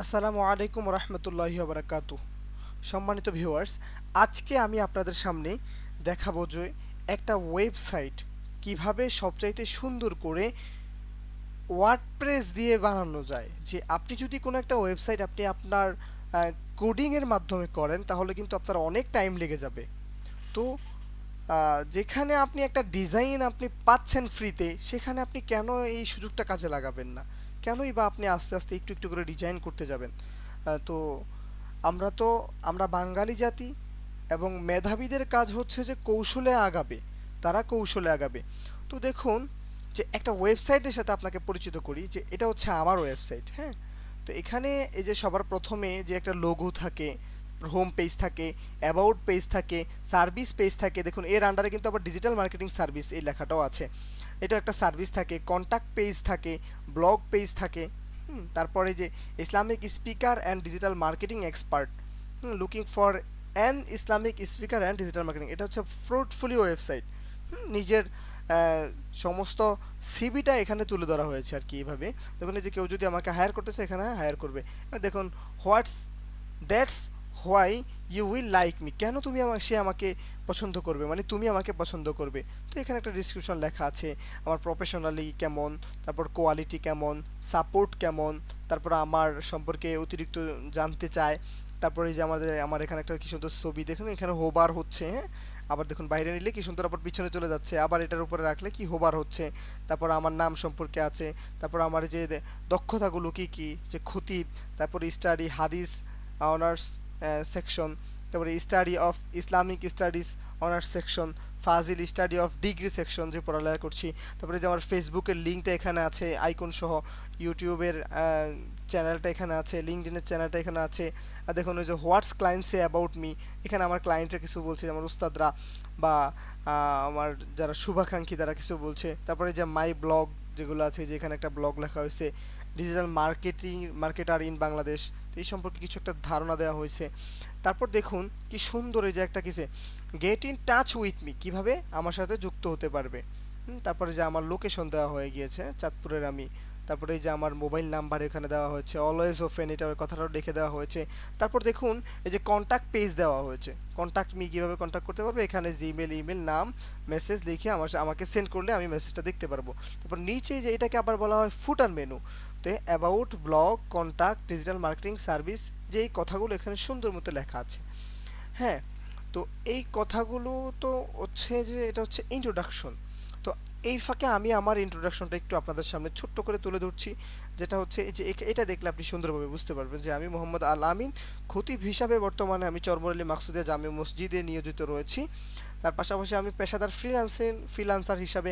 আসসালামু আলাইকুম রহমতুল্লাহি বারাকাতু। সম্মানিত ভিউয়ার্স, আজকে আমি আপনাদের সামনে দেখাবো যে একটা ওয়েবসাইট কিভাবে সবচাইতে সুন্দর করে ওয়ার্ডপ্রেস দিয়ে বানানো যায়। যে আপনি যদি কোনো একটা ওয়েবসাইট আপনি আপনার কোডিংয়ের মাধ্যমে করেন তাহলে কিন্তু আপনার অনেক টাইম লেগে যাবে। তো যেখানে আপনি একটা ডিজাইন আপনি পাচ্ছেন ফ্রিতে, সেখানে আপনি কেন এই সুযোগটা কাজে লাগাবেন না? কেনই বা আপনি আস্তে আস্তে একটু একটু করে ডিজাইন করতে যাবেন? তো আমরা বাঙালি জাতি এবং মেধাবীদের কাজ হচ্ছে যে কৌশলে আগাবে, তারা কৌশলে আগাবে। তো দেখুন, যে একটা ওয়েবসাইটের সাথে আপনাকে পরিচিত করি, যে এটা হচ্ছে আমার ওয়েবসাইট। হ্যাঁ, তো এখানে এই যে সবার প্রথমে যে একটা লোগো থাকে, হোম পেজ থাকে, অ্যাবাউট পেজ থাকে, সার্ভিস পেজ থাকে। দেখুন, এর আন্ডারে কিন্তু আবার ডিজিটাল মার্কেটিং সার্ভিস এই লেখাটাও আছে। এটা একটা সার্ভিস থাকে, কন্ট্যাক্ট পেজ থাকে, ব্লগ পেজ থাকে। তারপরে যে Islamic speaker and digital marketing expert, looking for an Islamic speaker and digital marketing, এটা হচ্ছে ফ্রুটফুলি ওয়েবসাইট। নিজের সমস্ত সিভিটা এখানে তুলে ধরা হয়েছে আর কি এইভাবে। দেখুন, এই যে কেউ যদি আমাকে হায়ার করতে চায় এখানে হায়ার করবে। দেখুন, what's that's why you will like me, কেন তুমি আমাকে সে আমাকে পছন্দ করবে, মানে তুমি আমাকে পছন্দ করবে। তো এখানে একটা ডিসক্রিপশন লেখা আছে, আমার প্রফেশনালি কেমন, তারপর কোয়ালিটি কেমন, সাপোর্ট কেমন, তারপর আমার সম্পর্কে অতিরিক্ত জানতে চায়। তারপরে এই যে আমার এখানে একটা কি সুন্দর ছবি, দেখুন এখানে হোবার হচ্ছে। হ্যাঁ, আবার দেখুন বাইরে নিলে কি সুন্দর আবার পিছনে চলে যাচ্ছে, আবার এটার উপরে রাখলে কি হোবার হচ্ছে। তারপর আমার নাম সম্পর্কে আছে, তারপর আমার যে দক্ষতাগুলো কি কি, যে খতিব, তারপরে স্টাডি হাদিস অনার্স সেকশন, তারপরে study of Islamic studies honours section, Fazil study of degree section যে পড়ালেখা করছি। তারপরে যে আমার ফেসবুকের লিঙ্কটা এখানে আছে আইকন সহ, ইউটিউবের চ্যানেলটা এখানে আছে, লিঙ্কডিনের চ্যানেলটা এখানে আছে। আর দেখুন ওই যে হোয়াটস ক্লায়েন্ট সে অ্যাবাউট মি, এখানে আমার ক্লায়েন্টের কিছু বলছে, আমার উস্তাদরা বা আমার যারা শুভাকাঙ্ক্ষী তারা কিছু বলছে। তারপরে যে মাই ব্লগ যেগুলো আছে, যে এখানে একটা ব্লগ লেখা হয়েছে, ডিজিটাল মার্কেটার ইন বাংলাদেশ, তো এই সম্পর্কে কিছু একটা ধারণা দেওয়া হয়েছে। তারপর দেখুন কি সুন্দর এই যে একটা কিসে, get in touch with me, কীভাবে আমার সাথে যুক্ত হতে পারবে। তারপরে যে আমার লোকেশন দেওয়া হয়ে গিয়েছে চাঁদপুরের আমি। তারপরে এই যে আমার মোবাইল নাম্বার এখানে দেওয়া হয়েছে, অলওয়েজ ওপেন, এটা ওই কথাটাও লিখে দেওয়া হয়েছে। তারপর দেখুন এই যে কন্ট্যাক্ট পেজ দেওয়া হয়েছে, কন্ট্যাক্ট মি কীভাবে কন্ট্যাক্ট করতে পারবে, এখানে জিমেল ইমেল নাম মেসেজ লিখে আমাকে সেন্ড করলে আমি মেসেজটা দেখতে পারবো। তারপর নিচে যে এটাকে আবার বলা হয় ফুটার মেনু, তো about, blog, contact, digital marketing service, যে এই কথাগুলো এখানে সুন্দর মতো লেখা আছে। হ্যাঁ, তো এই কথাগুলো তো হচ্ছে যে এটা হচ্ছে ইন্ট্রোডাকশন। তো এই ফাঁকে আমি আমার ইন্ট্রোডাকশনটা একটু আপনাদের সামনে ছোট্ট করে তুলে ধরছি, যেটা হচ্ছে এই যে এটা দেখলে আপনি সুন্দরভাবে বুঝতে পারবেন যে আমি মোহাম্মদ আল আমিন, খতিব হিসাবে বর্তমানে আমি চরমরালী মাকসুদিয়া জামে মসজিদে নিয়োজিত রয়েছি। তার পাশাপাশি আমি পেশাদার ফ্রিল্যান্সার হিসাবে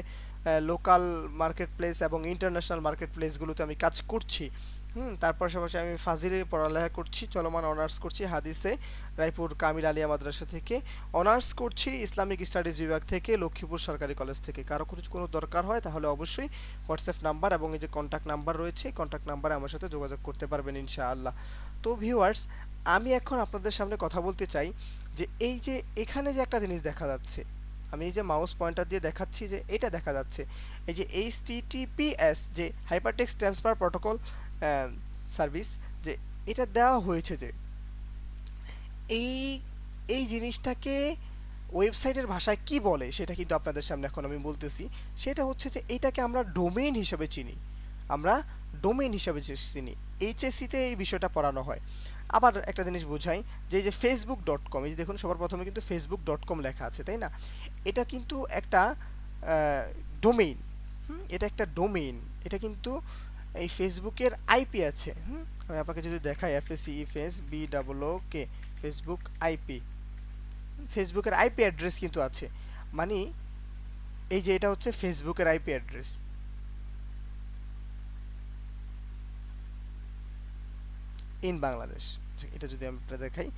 লোকাল মার্কেট প্লেস এবং ইন্টারন্যাশনাল মার্কেট প্লেসগুলোতে আমি কাজ করছি। তার পাশাপাশি আমি ফাজিলের পড়ালেখা করছি, চলমান অনার্স করছি হাদিসে রায়পুর কামিল আলিয়া মাদ্রাসা থেকে, অনার্স করছি ইসলামিক স্টাডিজ বিভাগ থেকে লক্ষ্মীপুর সরকারি কলেজ থেকে। কারো কোনো দরকার হয় তাহলে অবশ্যই হোয়াটসঅ্যাপ নাম্বার এবং এই যে কন্ট্যাক্ট নাম্বার রয়েছে, কন্ট্যাক্ট নাম্বারে আমার সাথে যোগাযোগ করতে পারবেন ইনশাআল্লাহ। তো ভিউয়ার্স, আমি এখন আপনাদের সামনে কথা বলতে চাই যে এই যে এখানে যে একটা জিনিস দেখা যাচ্ছে, আমি এই যে মাউস পয়েন্টার দিয়ে দেখাচ্ছি যে এটা দেখা যাচ্ছে, এই যে এইচটিটিপিএস যে হাইপারটেক্সট ট্রান্সফার প্রোটোকল সার্ভিস, যে এটা দেওয়া হয়েছে, যে এই এই জিনিসটাকে ওয়েবসাইটের ভাষায় কি বলে সেটা কিন্তু আপনাদের সামনে এখন আমি বলতেছি। সেটা হচ্ছে যে এইটাকে আমরা ডোমেইন হিসাবে চিনি, আমরা ডোমেইন হিসাবে চিনি। এইচএসসিতে এই বিষয়টা পড়ানো হয়। আবার একটা জিনিস বোঝাই, যে এই যে facebook.com, এই যে দেখুন সবার প্রথমে কিন্তু facebook.com লেখা আছে, তাই না? এটা কিন্তু একটা ডোমেইন। এটা একটা ডোমেইন, এটা কিন্তু এই ফেসবুকের আইপি আছে। আমি আপনাকে যদি দেখাই, FACE ফেসবুক আইপি, ফেসবুকের আইপি অ্যাড্রেস কিন্তু আছে। মানে এই যে এটা হচ্ছে ফেসবুকের আইপি অ্যাড্রেস ইন বাংলাদেশ। এটা যদি আমরা দেখাই,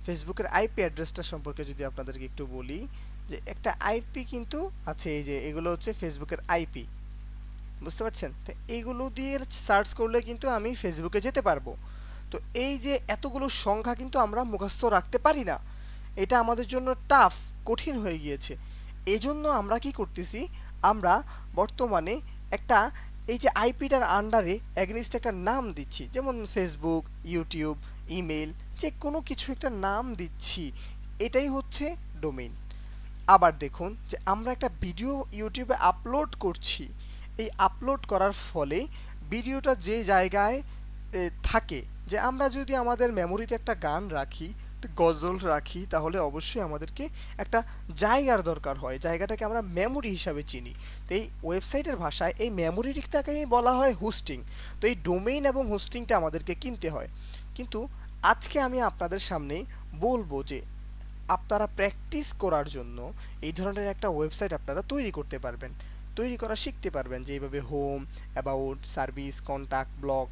ফেসবুকের আইপি অ্যাড্রেসটা সম্পর্কে যদি আপনাদেরকে একটু বলি, যে একটা আইপি কিন্তু আছে, এই যে এগুলো হচ্ছে ফেসবুকের আইপি, বুঝতে পারছেন? তো এইগুলো দিয়ে সার্চ করলে কিন্তু আমি ফেসবুকে যেতে পারবো। তো এই যে এতগুলো সংখ্যা কিন্তু আমরা মুখস্থ রাখতে পারি না, এটা আমাদের জন্য টাফ, কঠিন হয়ে গিয়েছে। এজন্য আমরা কি করতেছি, আমরা বর্তমানে একটা এই যে আইপিটার আন্ডারে এগেনিস্ট একটা নাম দিচ্ছি, যেমন ফেসবুক, ইউটিউব, ইমেল, যে কোনো কিছু একটা নাম দিচ্ছি, এটাই হচ্ছে ডোমেইন। আবার দেখুন যে আমরা একটা ভিডিও ইউটিউবে আপলোড করছি, এই আপলোড করার ফলে ভিডিওটা যে জায়গায় থাকে, যে আমরা যদি আমাদের মেমোরিতে একটা গান রাখি, একটা গজল রাখি, তাহলে অবশ্যই আমাদেরকে একটা জায়গার দরকার হয়, জায়গাটাকে আমরা মেমোরি হিসাবে চিনি। তো এই ওয়েবসাইটের ভাষায় এই মেমোরিটাকেই বলা হয় হোস্টিং। তো এই ডোমেইন এবং হোস্টিংটা আমাদেরকে কিনতে হয়। কিন্তু আজকে আমি আপনাদের সামনে বলবো যে আপনারা প্র্যাকটিস করার জন্য এই ধরনের একটা ওয়েবসাইট আপনারা তৈরি করতে পারবেন, তৈরি করা শিখতে পারবেন, যে এইভাবে home, about, service, contact, blog,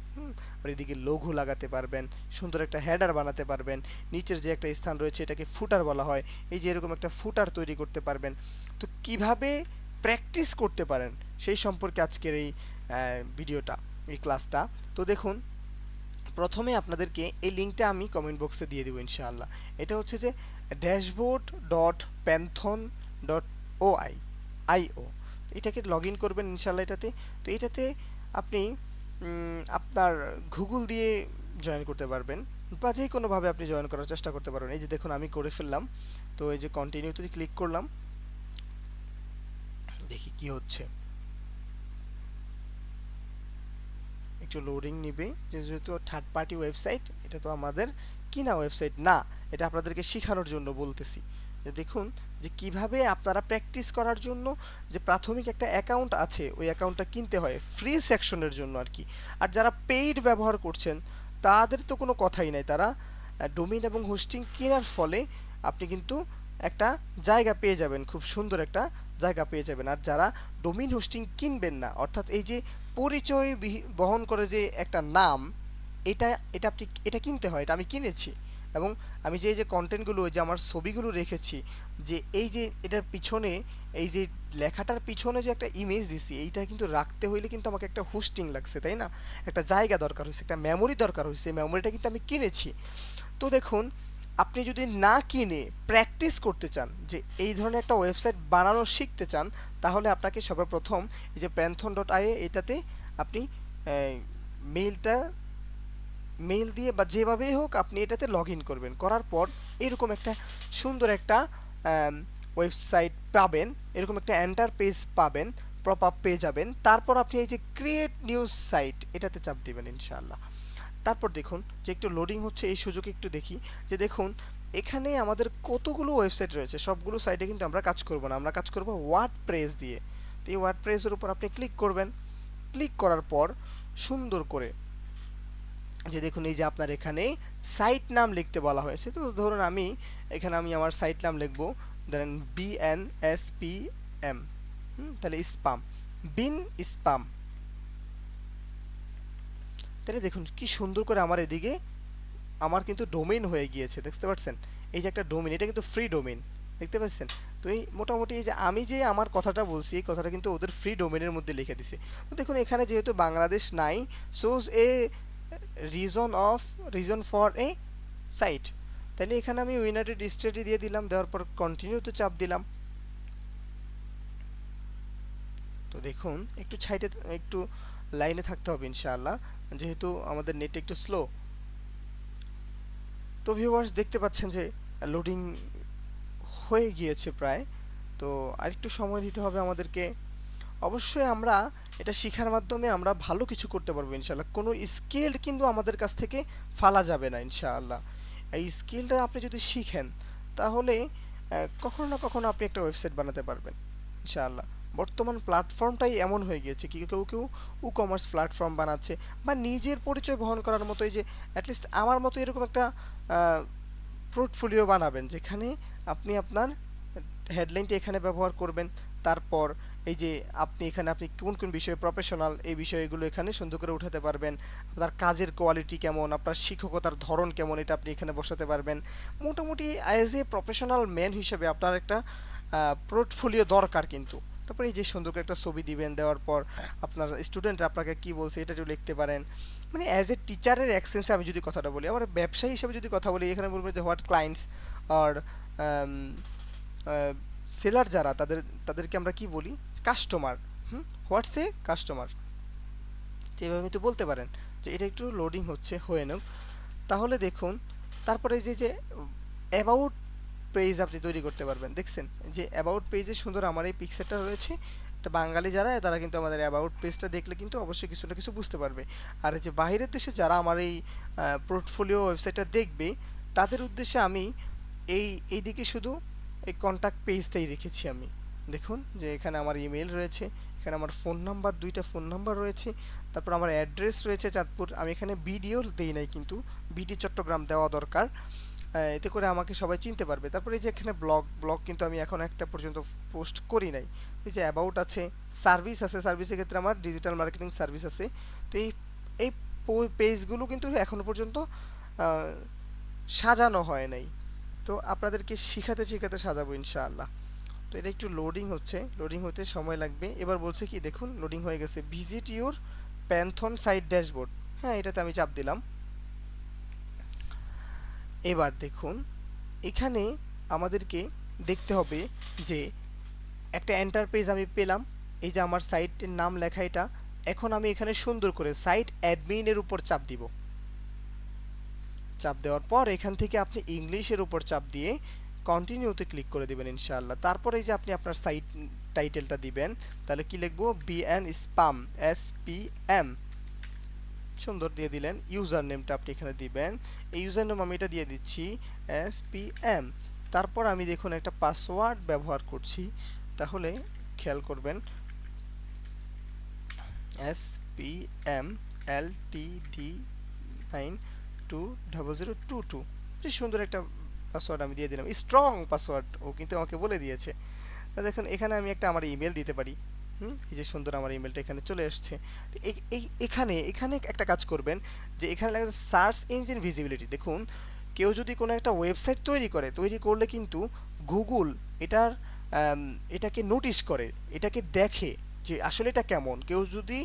আর এদিকে লোগো লাগাতে পারবেন, সুন্দর একটা হেডার বানাতে পারবেন, নিচের যে একটা স্থান রয়েছে এটাকে ফুটার বলা হয়, এই যে এরকম একটা ফুটার তৈরি করতে পারবেন। তো কিভাবে প্র্যাকটিস করতে পারেন সেই সম্পর্কে আজকের এই ভিডিওটা, এই ক্লাসটা। তো দেখুন, প্রথমে আপনাদেরকে এই লিঙ্কটা আমি কমেন্ট বক্সে দিয়ে দেবো ইনশাআল্লাহ। এটা হচ্ছে যে dashboard.panthon.io, এটাকে লগ ইন করবেন ইনশাআল্লাহ এটাতে। তো এটাতে আপনি আপনার গুগল দিয়ে জয়েন করতে পারবেন, বা যে কোনোভাবে আপনি জয়েন করার চেষ্টা করতে পারবেন। এই যে দেখুন আমি করে ফেললাম। তো এই যে কন্টিনিউতে ক্লিক করলাম, দেখি কি হচ্ছে। একটু লোডিং নিবে, যেহেতু থার্ড পার্টি ওয়েবসাইট, এটা তো আমাদের কিনা ওয়েবসাইট না, এটা আপনাদেরকে শেখানোর জন্য বলতেছি। যে দেখুন যে কিভাবে আপনারা প্র্যাকটিস করার জন্য যে প্রাথমিক একটা অ্যাকাউন্ট আছে, ওই অ্যাকাউন্টটা কিনতে হয় ফ্রি সেকশনের জন্য আর কি। আর যারা পেইড ব্যবহার করছেন তাদের তো কোনো কথাই নাই, তারা ডোমেইন এবং হোস্টিং কেনার ফলে আপনি কিন্তু একটা জায়গা পেয়ে যাবেন, খুব সুন্দর একটা জায়গা পেয়ে যাবেন। আর যারা ডোমেইন হোস্টিং কিনবেন না, অর্থাৎ এই যে পরিচয় বহন করে যে একটা নাম, এটা এটা আপনি এটা কিনতে হয়, এটা আমি কিনেছি। এবং আমি যে যে কন্টেন্টগুলো, যে আমার ছবিগুলো রেখেছি, যে এই যে এটার পিছনে, এই যে লেখাটার পিছনে যে একটা ইমেজ দিছি, এইটা কিন্তু রাখতে হইলে কিন্তু আমাকে একটা হোস্টিং লাগছে, তাই না? একটা জায়গা দরকার হয়েছে, একটা মেমোরি দরকার হয়েছে, এই মেমোরিটা কিন্তু আমি কিনেছি। তো দেখুন, আপনি যদি না কিনে প্র্যাকটিস করতে চান, যে এই ধরনের একটা ওয়েবসাইট বানানো শিখতে চান, তাহলে আপনাকে সর্বপ্রথম এই যে panthon.ia, এটাতে আপনি মেইলটা মেইল দিয়ে বা যেভাবেই হোক আপনি এটাতে লগ ইন করবেন। করার পর এরকম একটা সুন্দর একটা ওয়েবসাইট পাবেন, এরকম একটা এন্টার পেজ পাবেন, পপ আপ পেয়ে যাবেন। তারপর আপনি এই যে ক্রিয়েট নিউজ সাইট, এটাতে চাপ দিবেন ইনশাআল্লাহ। তারপর দেখুন যে একটু লোডিং হচ্ছে, এই সুযোগে একটু দেখি যে দেখুন এখানে আমাদের কতগুলো ওয়েবসাইট রয়েছে। সবগুলো সাইটে কিন্তু আমরা কাজ করব না, আমরা কাজ করব ওয়ার্ডপ্রেস দিয়ে। তো এই ওয়ার্ডপ্রেসের উপর আপনি ক্লিক করবেন। ক্লিক করার পর সুন্দর করে যে দেখুন এই যে আপনার এখানে সাইট নাম লিখতে বলা হয়েছে। তো ধরুন আমি এখানে আমার সাইট নাম লিখবো, ধরেন BNSPM, তাহলে স্পাম, বিন স্পাম। তাহলে দেখুন কি সুন্দর করে আমার এদিকে আমার কিন্তু ডোমেইন হয়ে গিয়েছে, দেখতে পাচ্ছেন? এই যে একটা ডোমেইন, এটা কিন্তু ফ্রি ডোমেইন, দেখতে পাচ্ছেন? তো এই মোটামুটি এই যে আমি যে আমার কথাটা বলছি, এই কথাটা কিন্তু ওদের ফ্রি ডোমেইনের মধ্যে লিখে দিছে। তো দেখুন এখানে যেহেতু বাংলাদেশ নাই, সোজ a reason for a site, তাহলে এখানে আমি ইউনাইটেড স্টেটে দিয়ে দিলাম, দেওয়ার পর কন্টিনিউতে চাপ দিলাম। তো দেখুন একটু সাইডে, একটু লাইনে থাকতে হবে ইনশাআল্লাহ, যেহেতু আমাদের নেট একটু স্লো। তো ভিউয়ার্স দেখতে পাচ্ছেন যে লোডিং হয়ে গিয়েছে প্রায়। তো আরেকটু সময় দিতে হবে আমাদেরকে। অবশ্যই আমরা এটা শেখার মাধ্যমে আমরা ভালো কিছু করতে পারবো ইনশাআল্লাহ। কোনো স্কিল কিন্তু আমাদের কাছ থেকে ফালা যাবে না ইনশাআল্লাহ। এই স্কিলটা আপনি যদি শিখেন, তাহলে কখনো না কখনো আপনি একটা ওয়েবসাইট বানাতে পারবেন ইনশাআল্লাহ। বর্তমান প্ল্যাটফর্মটাই এমন হয়ে গিয়েছে, কি কেউ কেউ ই কমার্স প্ল্যাটফর্ম বানাচ্ছে, বা নিজের পরিচয় বহন করার মতো, এই যে অ্যাটলিস্ট আমার মতো এরকম একটা পোর্টফোলিও বানাবেন, যেখানে আপনি আপনার হেডলাইনটা এখানে ব্যবহার করবেন। তারপর এই যে আপনি কোন কোন বিষয়ে প্রফেশনাল, এই বিষয়গুলো এখানে সুন্দর করে উঠাতে পারবেন। আপনার কাজের কোয়ালিটি কেমন, আপনার শিক্ষকতার ধরন কেমন, এটা আপনি এখানে বসাতে পারবেন। মোটামুটি অ্যাজ এ প্রফেশনাল ম্যান হিসেবে আপনার একটা পোর্টফোলিও দরকার কিন্তু। তারপরে এই যে সুন্দর করে একটা ছবি দিবেন, দেওয়ার পর আপনার স্টুডেন্টরা আপনাকে কি বলছে এটা একটু লিখতে পারেন। মানে অ্যাজ এ টিচারের অ্যাক্সেন্সে আমি যদি কথাটা বলি, আবার ব্যবসায়ী হিসেবে যদি কথা বলি, এখানে বলবেন যে হোয়াট ক্লায়েন্টস আর সেলার যারা, তাদেরকে আমরা কি বলি? কাস্টমার। হোয়াটস এ কাস্টমার। তো এভাবে কিন্তু বলতে পারেন যে এটা একটু লোডিং হচ্ছে, হয়ে নাও। তাহলে দেখুন, তারপরে যে অ্যাবাউট পেজ আপনি তৈরি করতে পারবেন। দেখছেন যে অ্যাবাউট পেজে সুন্দর আমার এই পিকচারটা রয়েছে। এটা বাঙালি যারা, তারা কিন্তু আমাদের অ্যাবাউট পেজটা দেখলে কিন্তু অবশ্যই কিছু না কিছু বুঝতে পারবে। আর এই যে বাইরের দেশে যারা আমার এই পোর্টফোলিও ওয়েবসাইটটা দেখবে, তাদের উদ্দেশ্যে আমি এইদিকে শুধু এই কন্ট্যাক্ট পেজটাই রেখেছি আমি। দেখুন যে এখানে আমার ইমেল রয়েছে, এখানে আমার ফোন নাম্বার, 2টা ফোন নাম্বার রয়েছে, তারপর আমার অ্যাড্রেস রয়েছে চাঁদপুর। আমি এখানে ভিডিও দেই নাই, কিন্তু বিডি চট্টগ্রাম দেওয়া দরকার, এতে করে আমাকে সবাই চিনতে পারবে। তারপরে এই যে এখানে ব্লগ কিন্তু আমি এখন একটা পর্যন্ত পোস্ট করি নাই। এই যে অ্যাবাউট আছে, সার্ভিস আছে, সার্ভিসের ক্ষেত্রে আমার ডিজিটাল মার্কেটিং সার্ভিস আছে। তো এই পেজগুলো কিন্তু এখনো পর্যন্ত সাজানো হয় নাই। তো আপনাদেরকে শিখাতে শিখাতে সাজাবো ইনশাআল্লাহ। তো এটা একটু লোডিং হচ্ছে, লোডিং হতে সময় লাগবে। এবার বলছে কি, দেখুন লোডিং হয়ে গেছে, ভিজিট ইউর প্যান্থন সাইট ড্যাশবোর্ড। হ্যাঁ, এটাতে আমি চাপ দিলাম। এবার দেখুন এখানে আমাদেরকে দেখতে হবে যে একটা এন্টার পেজ আমি পেলাম। এই যে আমার সাইটের নাম লেখা এটা। এখন আমি এখানে সুন্দর করে সাইট অ্যাডমিনের উপর চাপ দিব। চাপ দেওয়ার পর এখান থেকে আপনি ইংলিশের উপর চাপ দিয়ে কন্টিনিউতে ক্লিক করে দিবেন ইনশাআল্লাহ। তারপরে এই যে আপনি আপনার সাইট টাইটেলটা দিবেন, তাহলে কি লিখবো, বিএন স্পাম, SPM, সুন্দর দিয়ে দিলেন। ইউজার নেমটা আপনি এখানে দিবেন, এই ইউজার নেম আমি এটা দিয়ে দিচ্ছি SPM। তারপর আমি দেখুন একটা পাসওয়ার্ড ব্যবহার করছি, তাহলে খেয়াল করবেন SPMLTD9200022। যে সুন্দর একটা পাসওয়ার্ড আমি দিয়ে দিলাম, স্ট্রং পাসওয়ার্ড ও কিন্তু আমাকে বলে দিয়েছে। তা দেখুন এখানে আমি একটা আমার ইমেল দিতে পারি। এই যে সুন্দর আমার ইমেলটা এখানে চলে আসছে। তো এখানে এখানে একটা কাজ করবেন যে এখানে লেখা আছে সার্চ ইঞ্জিন ভিজিবিলিটি। দেখুন কেউ যদি কোনো একটা ওয়েবসাইট তৈরি করলে কিন্তু গুগল এটার এটাকে নোটিশ করে, এটাকে দেখে যে আসলে এটা কেমন। কেউ যদি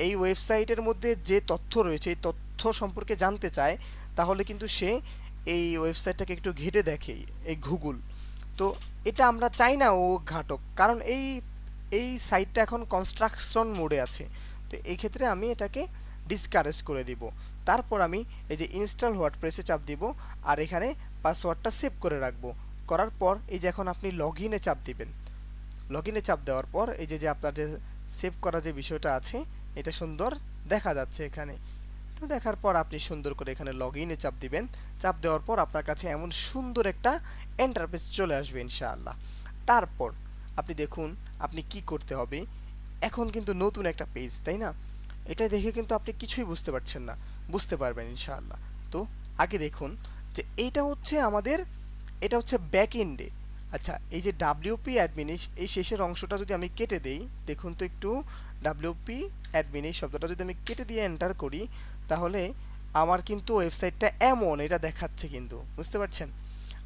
এই ওয়েবসাইটের মধ্যে যে তথ্য রয়েছে এই তথ্য সম্পর্কে জানতে চায়, তাহলে কিন্তু সে এই ওয়েবসাইটটাকে একটু ঘেঁটে দেখে এই গুগল। তো এটা আমরা চাই না ও ঘাটক, কারণ এই সাইটটা এখন কনস্ট্রাকশন মোডে আছে। তো এই ক্ষেত্রে আমি এটাকে ডিসকারেজ করে দিব। তারপর আমি এই যে ইনস্টল ওয়ার্ডপ্রেসে চাপ দিব, আর এখানে পাসওয়ার্ডটা সেভ করে রাখবো। করার পর এই যে এখন আপনি লগ ইনে চাপ দিবেন। লগ ইনে চাপ দেওয়ার পর এই যে আপনার যে সেভ করা যে বিষয়টা আছে এটা সুন্দর দেখা যাচ্ছে এখানে। তো দেখার পর আপনি সুন্দর করে এখানে লগ ইনে চাপ দিবেন। চাপ দেওয়ার পর আপনার কাছে এমন সুন্দর একটা ইন্টারফেস চলে আসবে ইনশাআল্লাহ। তারপর আপনি দেখুন আপনি কি করতে হবে। এখন কিন্তু নতুন একটা পেজ, তাই না? এটা দেখে কিন্তু আপনি কিছুই বুঝতে পারছেন না, বুঝতে পারবেন ইনশাআল্লাহ। তো আগে দেখুন যে এটা হচ্ছে ব্যাক এন্ডে। আচ্ছা, এই যে ডাব্লিউপি অ্যাডমিন, এই শেষের অংশটা যদি আমি কেটে দেই, দেখুন তো একটু, ডাব্লিউপি অ্যাডমিন এই শব্দটা যদি আমি কেটে দিয়ে এন্টার করি, তাহলে আমার কিন্তু ওয়েবসাইটটা এমন এটা দেখাচ্ছে। কিন্তু বুঝতে পারছেন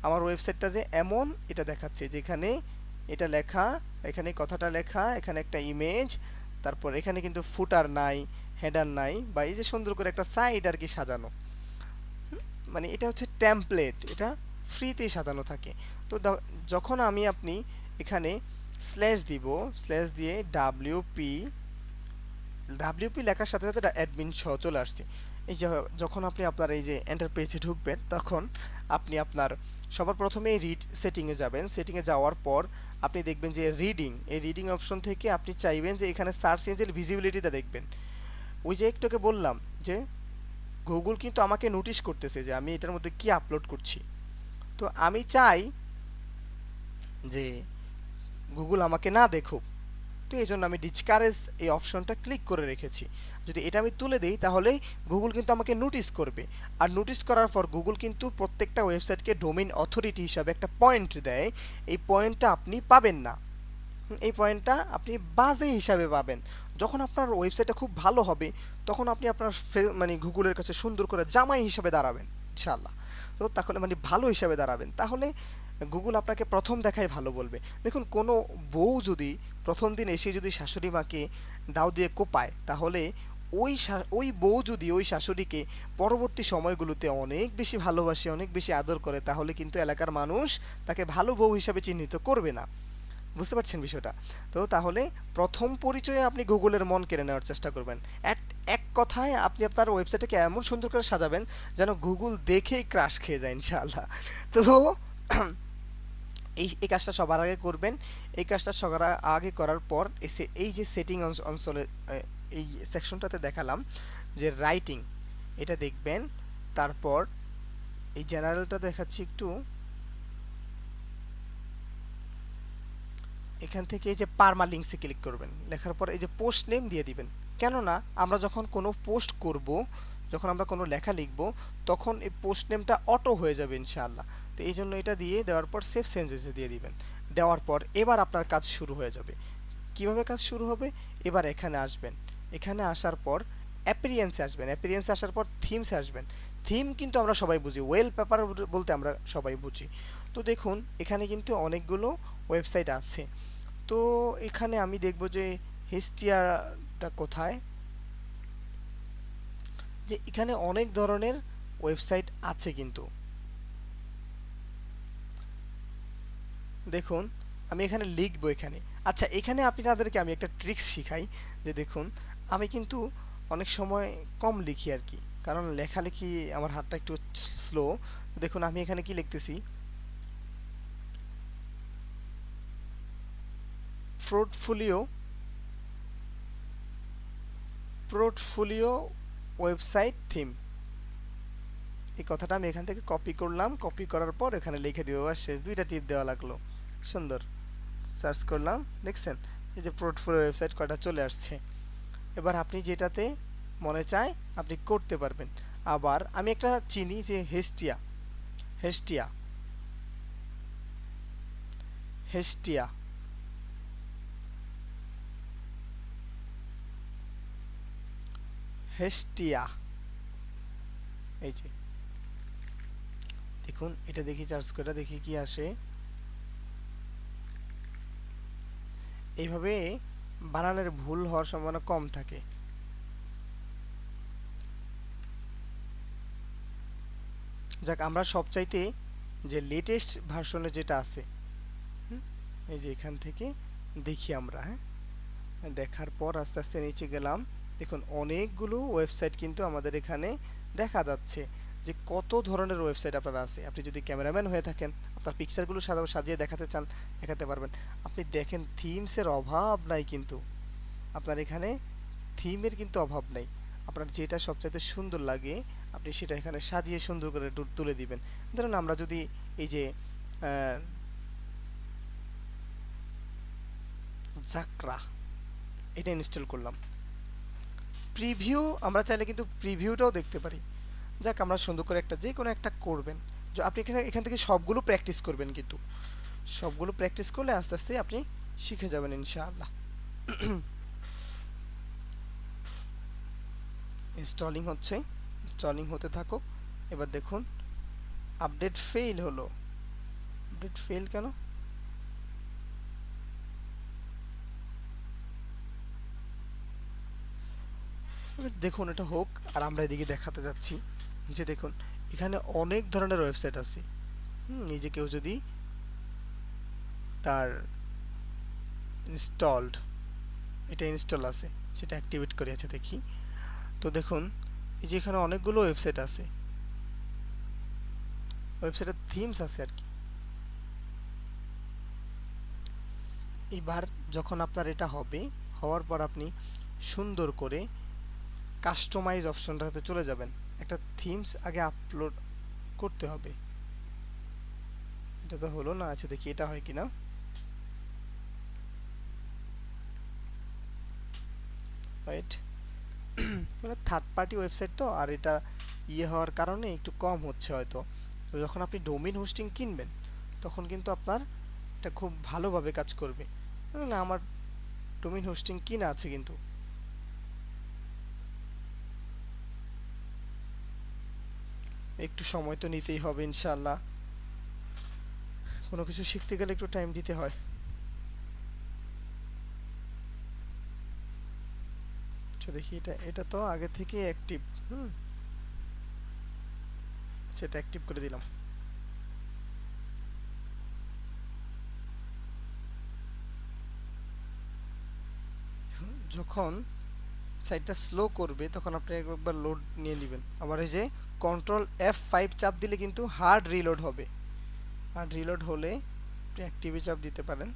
আমার ওয়েবসাইটটা যে এমন এটা দেখাচ্ছে, যেখানে এটা লেখা, এখানে কথাটা লেখা, এখানে একটা ইমেজ, তারপর এখানে কিন্তু ফুটার নাই, হেডার নাই, বা এই যে সুন্দর করে একটা সাইট আর কি সাজানো। মানে এটা হচ্ছে টেমপ্লেট, এটা ফ্রিতেই সাজানো থাকে। তো যখন আপনি এখানে স্ল্যাশ দিব, স্ল্যাশ দিয়ে ডাব্লিউপি লেখার সাথে সাথে অ্যাডমিন সহ চলে আসছে। এই যে যখন আপনি আপনার এই যে এন্টার পেজে ঢুকবেন, তখন আপনি আপনার সবার প্রথমে রিড সেটিংয়ে যাবেন। সেটিংয়ে যাওয়ার পর আপনি দেখবেন যে এই রিডিং অপশন থেকে আপনি চাইবেন যে এখানে সার্চ ইঞ্জিন ভিজিবিলিটিটা দেখবেন। ওই যে একটুকে বললাম যে গুগল কিন্তু আমাকে নোটিশ করতেছে যে আমি এটার মধ্যে কি আপলোড করছি। তো আমি চাই যে গুগল আমাকে না দেখুক, তো এই জন্য আমি ডিসকারেজ এই অপশনটা ক্লিক করে রেখেছি। যদি এটা আমি তুলে দিই, তাহলে গুগল কিন্তু আমাকে নোটিস করবে। আর নোটিস করার পর গুগল কিন্তু প্রত্যেকটা ওয়েবসাইটকে ডোমেইন অথরিটি হিসাবে একটা পয়েন্ট দেয়। এই পয়েন্টটা আপনি পাবেন না, এই পয়েন্টটা আপনি বাজে হিসাবে পাবেন। যখন আপনার ওয়েবসাইটটা খুব ভালো হবে, তখন আপনি আপনার মানে গুগলের কাছে সুন্দর করে জামাই হিসাবে দাঁড়াবেন ইনশাআল্লাহ। তো তখন মানে ভালো হিসাবে দাঁড়াবেন, তাহলে গুগল আপনাকে প্রথম দেখায় ভালো বলবে। দেখুন কোনো বউ যদি প্রথম দিন এসে যদি শাশুড়ি মাকে দাও দিয়ে কোপায়, তাহলে ওই বউ যদি ওই শাশুড়িকে পরবর্তী সময়গুলোতে অনেক বেশি ভালোবাসে, অনেক বেশি আদর করে, তাহলে কিন্তু এলাকার মানুষ তাকে ভালো বউ হিসাবে চিহ্নিত করবে না। বুঝতে পারছেন বিষয়টা? তো তাহলে প্রথম পরিচয়ে আপনি গুগলের মন কেড়ে নেওয়ার চেষ্টা করবেন। এক এক কথায় আপনি আপনার ওয়েবসাইটটাকে এমন সুন্দর করে সাজাবেন যেন গুগল দেখেই ক্রাশ খেয়ে যায় ইনশাআল্লাহ। তো এই কাজটা সবার আগে করবেন। এই কাজটা সবার আগে করার পর এই যে সেটিং অঞ্চলে এই সেকশনটাতে দেখালাম যে রাইটিং, এটা দেখবেন। তারপর এই জেনারেলটা দেখাচ্ছি একটু, এখান থেকে এই যে পারমালিঙ্কসে ক্লিক করবেন, লেখার পর এই যে পোস্ট নেম দিয়ে দিবেন। কেননা আমরা যখন কোনো পোস্ট করব, যখন আমরা কোনো লেখা লিখব, তখন এই পোস্ট নেমটা অটো হয়ে যাবে ইনশাআল্লাহ। তো এই জন্য এটা দিয়ে দেওয়ার পর সেভ চেঞ্জেসে দিয়ে দিবেন। দেওয়ার পর এবার আপনার কাজ শুরু হয়ে যাবে। কিভাবে কাজ শুরু হবে? এবার এখানে আসবেন, এখানে আসার পর অ্যাপিরিয়েন্সে আসবেন, অ্যাপিরিয়েন্সে আসার পর থিমসে আসবেন। থিম কিন্তু আমরা সবাই বুঝি, ওয়েল পেপার বলতে আমরা সবাই বুঝি। তো দেখুন এখানে কিন্তু অনেকগুলো ওয়েবসাইট আছে। তো এখানে আমি দেখব যে হেস্টিয়াটা কোথায়, যে এখানে অনেক ধরনের ওয়েবসাইট আছে কিন্তু দেখুন আমি এখানে লিখবো এখানে। আচ্ছা, এখানে আপনাদেরকে আমি একটা ট্রিক্স শিখাই, যে দেখুন আমি কিন্তু অনেক সময় কম লিখি আর কি, কারণ লেখালেখি আমার হাতটা একটু স্লো। দেখুন আমি এখানে কি লিখতেছি, পোর্টফোলিও পোর্টফোলিও ওয়েবসাইট থিম, এই কথাটা আমি এখান থেকে কপি করলাম। কপি করার পর এখানে লিখে দিব, আর শেষ দুইটা টিপ দেওয়া লাগলো। সুন্দর, সার্চ করলাম, দেখছেন এই যে পোর্টফোলিও ওয়েবসাইট কয়টা চলে আসছে। এবার আপনি যেটাতে মনে চায় আপনি করতে পারবেন। আবার আমি একটা চিনি যে হেস্টিয়া, হেস্টিয়া হেস্টিয়া হেস্টিয়া, এই যে দেখুন এটা দেখি, সার্চ করে দেখি কি আসে। এইভাবে বানানের ভুল হওয়ার সম্ভাবনা কম থাকে। যাক, আমরা সবচাইতে যে লেটেস্ট ভার্সনে যেটা আছে, এই যে এখান থেকে দেখি আমরা, হ্যাঁ, দেখার পর আস্তে আস্তে নিচে গেলাম। দেখুন অনেকগুলো ওয়েবসাইট কিন্তু আমাদের এখানে দেখা যাচ্ছে, যে কত ধরনের ওয়েবসাইট আপনার আছে। আপনি যদি ক্যামেরাম্যান হয়ে থাকেন, আপনার পিকচারগুলো সাজিয়ে দেখাতে চান, দেখাতে পারবেন। আপনি দেখেন থিমসের অভাব নাই কিন্তু, আপনার এখানে থিমের কিন্তু অভাব নাই। আপনার যেটা সবচাইতে সুন্দর লাগে আপনি সেটা এখানে সাজিয়ে সুন্দর করে তুলে দিবেন। ধরুন আমরা যদি এই যে জাকরা, এটা ইনস্টল করলাম। প্রিভিউ আমরা চাইলে কিন্তু প্রিভিউটাও দেখতে পারি। যাক, আমরা সুন্দর করে একটা যে কোনো একটা করবেন। যে আপনি এখান থেকে সবগুলো প্র্যাকটিস করবেন, কিন্তু সবগুলো প্র্যাকটিস করলে আস্তে আস্তে আপনি শিখে যাবেন ইনশাআল্লাহ। ইনস্টলিং হচ্ছে, ইনস্টলিং হতে থাকুক। এবার দেখুন আপডেট ফেল হলো। আপডেট ফেল কেন? এবার দেখুন এটা হোক, আর আমরা এদিকে দেখাতে যাচ্ছি যে দেখুন এখানে অনেক ধরনের ওয়েবসাইট আছে। নিজে কেউ যদি তার ইনস্টলড, এটা ইনস্টল আছে, সেটা অ্যাক্টিভেট করে আছে দেখি। তো দেখুন এই যে এখানে অনেকগুলো ওয়েবসাইট আছে, ওয়েবসাইটের থিমস আছে আর কি। এবার যখন আপনার এটা হবে, হওয়ার পর আপনি সুন্দর করে কাস্টমাইজ অপশনটাতে চলে যাবেন। একটা থিমস আগে আপলোড করতে হবে। এটা তো হলো না, আচ্ছা দেখি এটা হয় কিনা। ওয়েট, মানে থার্ড পার্টি ওয়েবসাইট তো, আর এটা হওয়ার কারণে একটু কম হচ্ছে হয়তো। তো যখন আপনি ডোমেইন হোস্টিং কিনবেন তখন কিন্তু আপনার এটা খুব ভালোভাবে কাজ করবে। না, আমার ডোমেইন হোস্টিং কিনা আছে কিন্তু। একটু সময় তো নিতেই হবে ইনশাআল্লাহ, কোনো কিছু শিখতে গেলে একটু টাইম দিতে হয়। আচ্ছা দেখি এটা তো আগে থেকে অ্যাক্টিভ। সেটা অ্যাক্টিভ করে দিলাম। যখন সাইটটা স্লো করবে তখন আপনি একবার লোড নিয়ে নেবেন। আবার এই যে কন্ট্রোল F5 চাপ দিলে কিন্তু হার্ড রিলোড হবে। হার্ড রিলোড হলে আপনি অ্যাক্টিভে চাপ দিতে পারেন।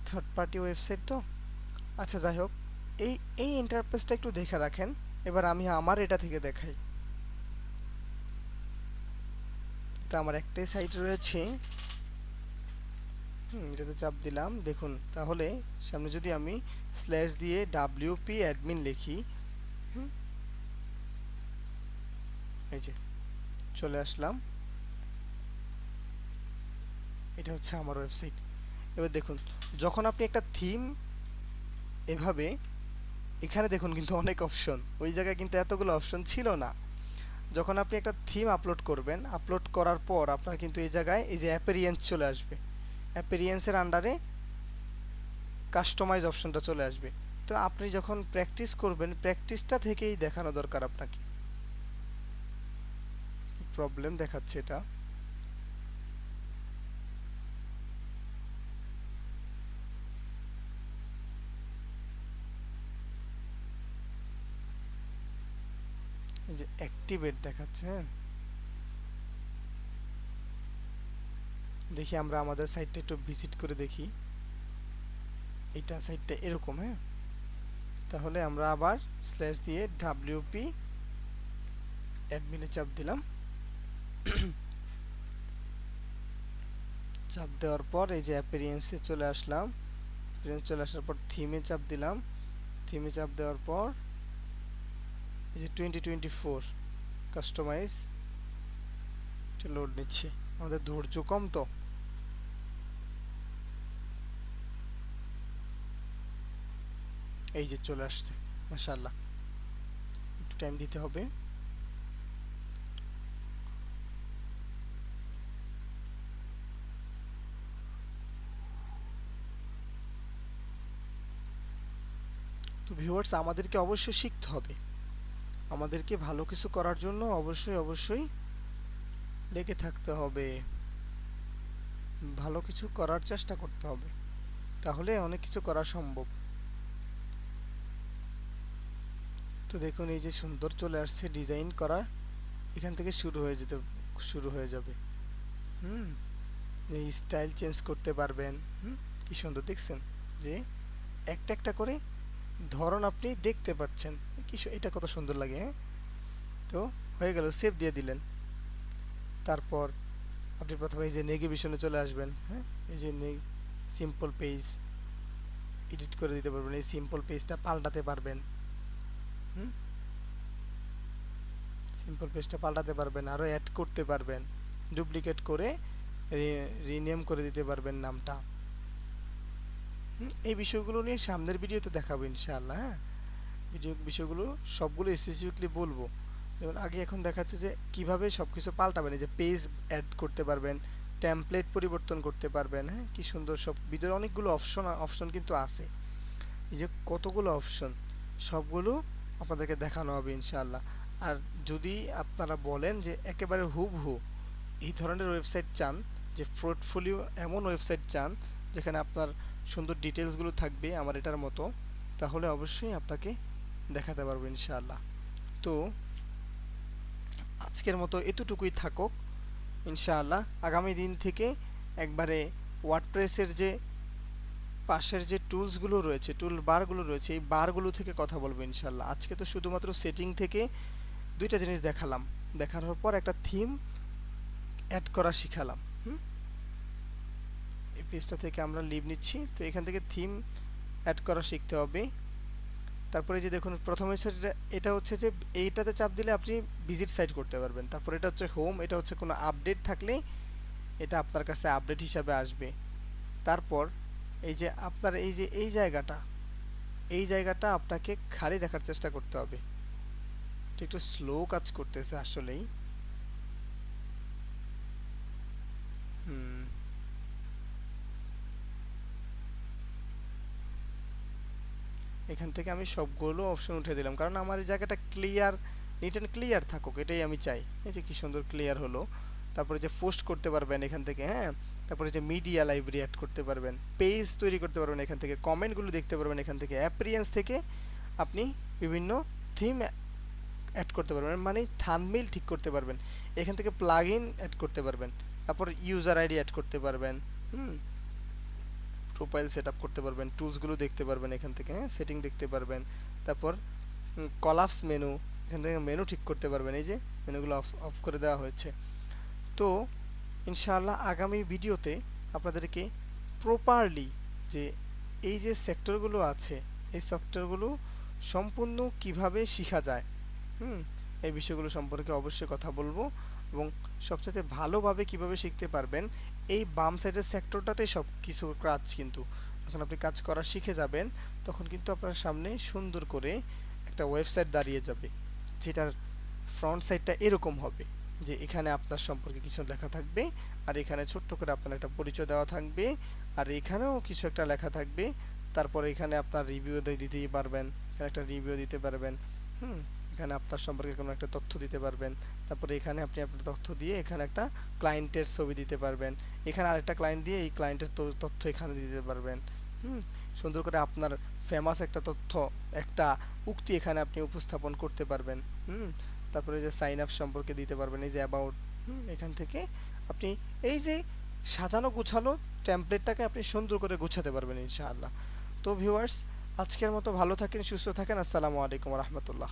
থার্ড পার্টি ওয়েবসাইট তো, আচ্ছা যাই হোক, এই এই ইন্টারফেসটা একটু দেখে রাখেন। এবার আমি আমার এটা থেকে দেখাই। তো আমার একটাই সাইট রয়েছে, এটাতে চাপ দিলাম, দেখুন তাহলে সামনে যদি আমি স্ল্যাশ দিয়ে WP অ্যাডমিন লিখি, এই যে চলে আসলাম, এটা হচ্ছে আমার ওয়েবসাইট। এবার দেখুন, যখন আপনি একটা থিম এভাবে, এখানে দেখুন কিন্তু অনেক অপশন, ওই জায়গায় কিন্তু এতগুলো অপশন ছিল না। যখন আপনি একটা থিম আপলোড করবেন, আপলোড করার পর আপনার কিন্তু এই জায়গায় এই যে অ্যাপিরিয়েন্স চলে আসবে, অ্যাপিরিয়েন্সের আন্ডারে কাস্টমাইজ অপশনটা চলে আসবে। তো আপনি যখন প্র্যাকটিস করবেন, প্র্যাকটিসটা থেকেই দেখানো দরকার আপনাকে। প্রবলেম দেখাচ্ছে এটা, এই যে অ্যাক্টিভেট দেখাচ্ছে। হ্যাঁ, দেখি আমরা আমাদের সাইটটা একটু ভিজিট করে দেখি। এটা সাইটটা এরকম। হ্যাঁ, তাহলে আমরা আবার স্ল্যাশ দিয়ে WP অ্যাডমিনে চাপ দিলাম। চাপ দেওয়ার পর এই যে অ্যাপিরিয়েন্সে চলে আসলাম, অ্যাপিরিয়েন্স চলে আসার পর থিমে চাপ দিলাম। থিমে চাপ দেওয়ার পর এই যে 2024 কাস্টমাইজ, এটা লোড নিচ্ছে। আমাদের ধৈর্য কম তো, এই যে চলে আসছে, মাশাআল্লাহ। একটু টাইম দিতে হবে। তো ভিউয়ার্স, আমাদেরকে অবশ্যই শিখতে হবে, আমাদেরকে ভালো কিছু করার জন্য অবশ্যই অবশ্যই লেগে থাকতে হবে, ভালো কিছু করার চেষ্টা করতে হবে, তাহলে অনেক কিছু করা সম্ভব। তো দেখুন এই যে সুন্দর চলে আসছে ডিজাইন করা, এখান থেকে শুরু হয়ে যাবে। হুম, এই স্টাইল চেঞ্জ করতে পারবেন। কি সুন্দর দেখছেন যে একটা একটা করে ধরন আপনি দেখতে পাচ্ছেন, এটা কত সুন্দর লাগে। হ্যাঁ, তো হয়ে গেল, সেভ দিয়ে দিলেন। তারপর আপনি প্রথমে এই যে নেগেভিশনে চলে আসবেন। হ্যাঁ, এই যে সিম্পল পেজ এডিট করে দিতে পারবেন, এই সিম্পল পেজটা পাল্টাতে পারবেন। সিম্পল পেজটা পাল্টাতে পারবেন, আরও অ্যাড করতে পারবেন, ডুপ্লিকেট করে রিনেম করে দিতে পারবেন নামটা। এই বিষয়গুলো নিয়ে সামনের ভিডিওতে দেখাবো ইনশাআল্লাহ। হ্যাঁ, বিষয়গুলো সবগুলো স্পেসিফিকলি বলবো। যেমন আগে এখন দেখাচ্ছে যে কিভাবে সব কিছু পাল্টাবেন, এই যে পেজ অ্যাড করতে পারবেন, টেমপ্লেট পরিবর্তন করতে পারবেন। হ্যাঁ, কি সুন্দর, সব ভিতরে অনেকগুলো অপশন কিন্তু আছে, এই যে কতগুলো অপশন, সবগুলো আপনাদেরকে দেখানো হবে ইনশাআল্লাহ। আর যদি আপনারা বলেন যে একেবারে হুবহু এই ধরনের ওয়েবসাইট চান, যে পোর্টফোলিও এমন ওয়েবসাইট চান যেখানে আপনার সুন্দর ডিটেলসগুলো থাকবে আমার এটার মতো, তাহলে অবশ্যই আপনাকে দেখাতে পারবো ইনশাআল্লাহ। তো আজকের মতো এতটুকুই থাকুক ইনশাআল্লাহ। আগামী দিন থেকে একবারে ওয়ার্ডপ্রেসের যে পাশের যে টুলসগুলো রয়েছে, টুল বারগুলো রয়েছে, এই বারগুলো থেকে কথা বলবো ইনশাআল্লাহ। আজকে তো শুধুমাত্র সেটিং থেকে দুইটা জিনিস দেখালাম, দেখানোর পর একটা থিম অ্যাড করা শিখালাম। এই পেজটা থেকে আমরা লিভ নিচ্ছি। তো এখান থেকে থিম অ্যাড করা শিখতে হবে। তারপরে যে দেখুন প্রথমে এটা হচ্ছে যে এইটাতে চাপ দিলে আপনি ভিজিট সাইট করতে পারবেন। তারপর এটা হচ্ছে হোম, এটা হচ্ছে কোনো আপডেট থাকলে এটা আপনার কাছে আপডেট হিসাবে আসবে। তারপর এই যে আপনার এই যে এই জায়গাটা আপনাকে খালি রাখার চেষ্টা করতে হবে। এটা একটু স্লো কাজ করতেছে আসলেই। হুম, এখান থেকে আমি সবগুলো অপশন উঠে দিলাম, কারণ আমার এই জায়গাটা ক্লিয়ার, নিট অ্যান্ড ক্লিয়ার থাকুক, এটাই আমি চাই। এই যে কি সুন্দর ক্লিয়ার হলো। তারপরে যে পোস্ট করতে পারবেন এখান থেকে, হ্যাঁ। তারপরে যে মিডিয়া লাইব্রেরি অ্যাড করতে পারবেন, পেজ তৈরি করতে পারবেন এখান থেকে, কমেন্টগুলো দেখতে পারবেন এখান থেকে, অ্যাপিয়ারেন্স থেকে আপনি বিভিন্ন থিম অ্যাড করতে পারবেন, মানে থাম্বনেইল ঠিক করতে পারবেন এখান থেকে, প্লাগইন অ্যাড করতে পারবেন, তারপর ইউজার আইডি অ্যাড করতে পারবেন, প্রোফাইল সেট আপ করতে পারবেন, টুলসগুলো দেখতে পারবেন এখান থেকে, হ্যাঁ, সেটিং দেখতে পারবেন। তারপর কলাপস মেনু, এখান থেকে মেনু ঠিক করতে পারবেন, এই যে মেনুগুলো অফ অফ করে দেওয়া হয়েছে। তো ইনশাআল্লাহ আগামী ভিডিওতে আপনাদেরকে প্রপারলি যে এই যে সেক্টরগুলো আছে, এই সেক্টরগুলো সম্পূর্ণ কিভাবে শেখা যায়, এই বিষয়গুলো সম্পর্কে অবশ্যই কথা বলবো, এবং সবচেয়ে ভালোভাবে কিভাবে শিখতে পারবেন এই বাম সাইডের সেক্টরটাতে সব কিছু কাজ, কিন্তু যখন আপনি কাজ করা শিখে যাবেন তখন কিন্তু আপনার সামনে সুন্দর করে একটা ওয়েবসাইট দাঁড়িয়ে যাবে, যেটার ফ্রন্ট সাইডটা এরকম হবে যে এখানে আপনার সম্পর্কে কিছু লেখা থাকবে, আর এখানে ছোট্ট করে আপনার একটা পরিচয় দেওয়া থাকবে, আর এখানেও কিছু একটা লেখা থাকবে। তারপরে এখানে আপনার রিভিউ দিতেই পারবেন, এখানে একটা রিভিউ দিতে পারবেন, এখানে আপনার সম্পর্কে কোনো একটা তথ্য দিতে পারবেন। তারপরে এখানে আপনি আপনার তথ্য দিয়ে এখানে একটা ক্লায়েন্টের ছবি দিতে পারবেন, এখানে আরেকটা ক্লায়েন্ট দিয়ে এই ক্লায়েন্টের তথ্য এখানে দিতে পারবেন। সুন্দর করে আপনার ফেমাস একটা তথ্য, একটা উক্তি এখানে আপনি উপস্থাপন করতে পারবেন। তারপরে যে সাইন আপ সম্পর্কে দিতে পারবেন, এই যে অ্যাবাউট, এখান থেকে আপনি এই যে সাজানো গুছালো টেমপ্লেটটাকে আপনি সুন্দর করে গুছাতে পারবেন ইনশাআল্লাহ। তো ভিউয়ার্স, আজকের মতো ভালো থাকেন, সুস্থ থাকেন। আসসালামু আলাইকুম রহমতুল্লাহ।